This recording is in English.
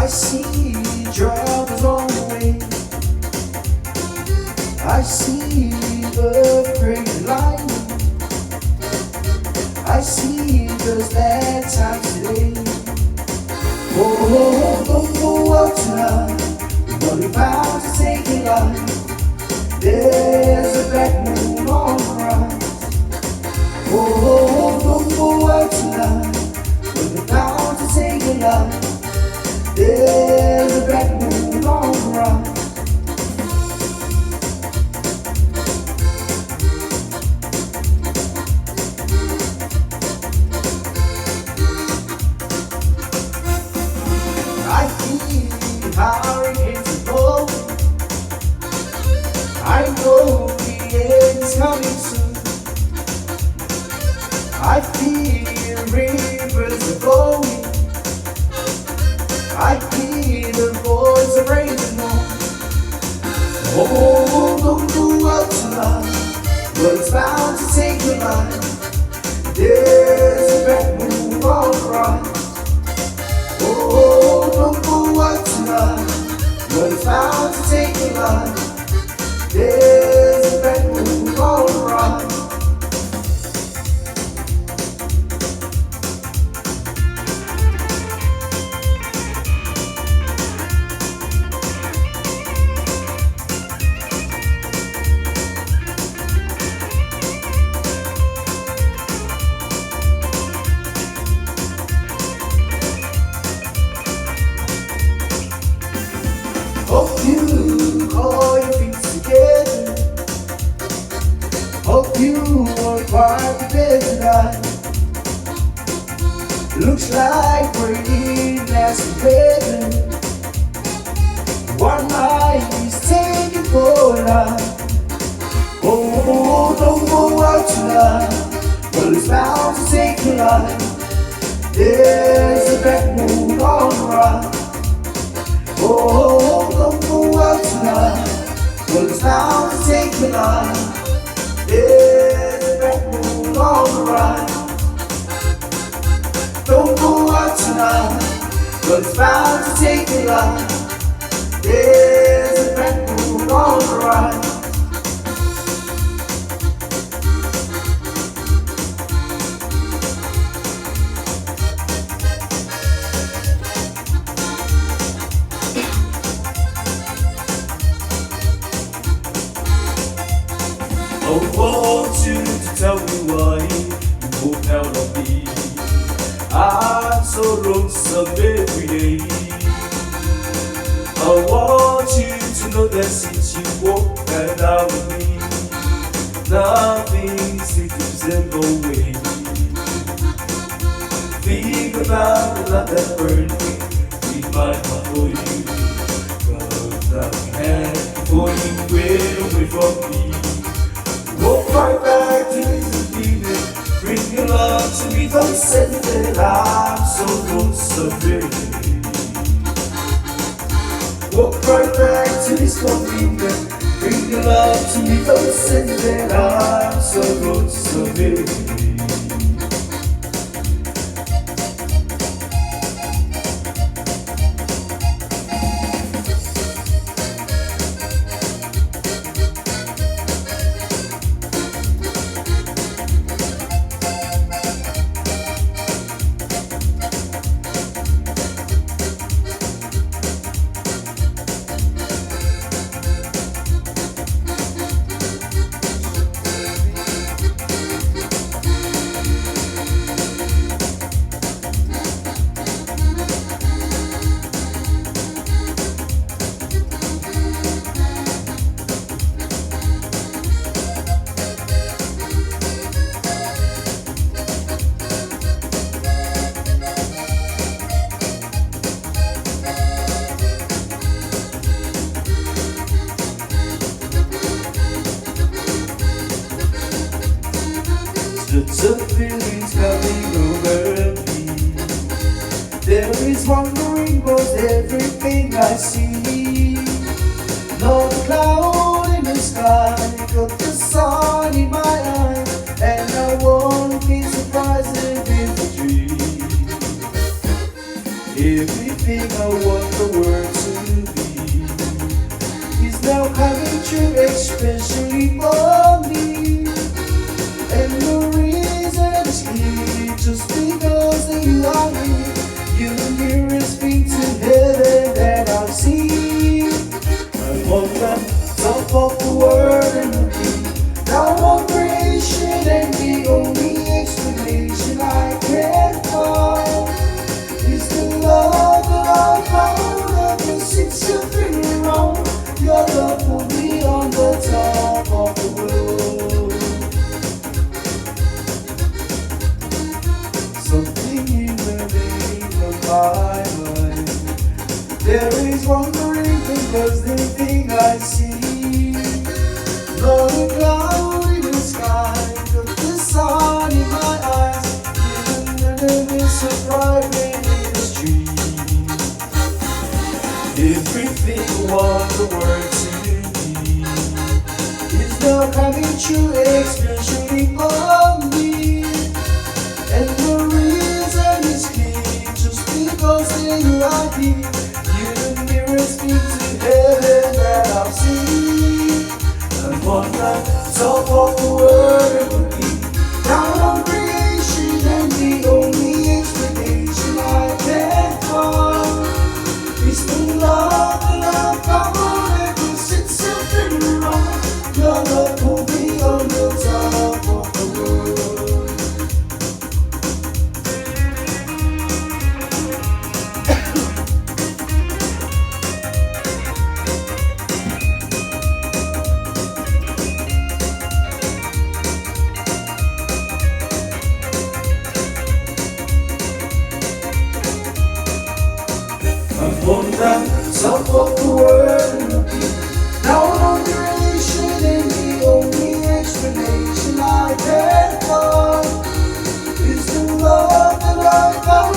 I see troubles on the way. I see the great light. I see just that time today. Oh, don't go out tonight. But we're bound to take your life. There's a black moon on the rise. Oh, don't go out tonight. But we're bound to take your life. There's a black moon on the rise. I feel hurricanes are blowing. I know the end is coming soon. I feel rivers are flowing. I hear the voice of raising on. Oh, don't go out tonight, but it's bound to take your life. There's a black moon on the rise. Oh, don't go out tonight, but it's bound to take your life. There's a black moon on the rise. Hope you call your feet together. Hope you won't part the bed tonight. Looks like we're in nasty weather. One night is taking for a night. Oh, don't go out tonight, but it's bound to take your life. There's a black moon on the rise. Oh, don't go out tonight, but it's bound to take your life. There's a black moon on the rise. Don't go out tonight, but it's bound to take your life. There's a black moon on the rise. I want you to tell me why you walk out on me. I'm so lonesome every day. I want you to know that since you walked out with me, nothing seems to go away. Think about the love that burned me, be my heart for you. Love that we had before you went away from me. Walk right back to this evening. Bring your love to me, don't say that I'm so lonesome every day. Walk right back to this evening. Bring your love to me, don't say that I'm so lonesome every day. The feelings coming over me. There is wandering was everything I see. No cloud in the sky, got the sun in my eyes, and I won't be surprised if it's a dream. Everything everything I want the world to be is now coming true, especially for me. And the reason is clear, just because that you are here. You're the nearest thing to heaven that I've seen. I'm on the top of the world and looking down on creation, and the only explanation I can find is the love that I found ever since you've been around. Your love will be on the top of the world. Something in the name of my mind. There is wondering because the thing I see, not a cloud in the sky, but the sun in my eyes, even the is a private industry. Everything I want the world to be is now coming true, especially for me. And the reason is clear, just because you are here. You're the nearest thing to heaven that I've seen. I'm on the top of the world, looking down on creation, and the only explanation I can find is the love that I found ever since you've been around. Your love will be on the top of the world. I'm on the top of the world, looking down on creation, and the only explanation I can find is the love that I found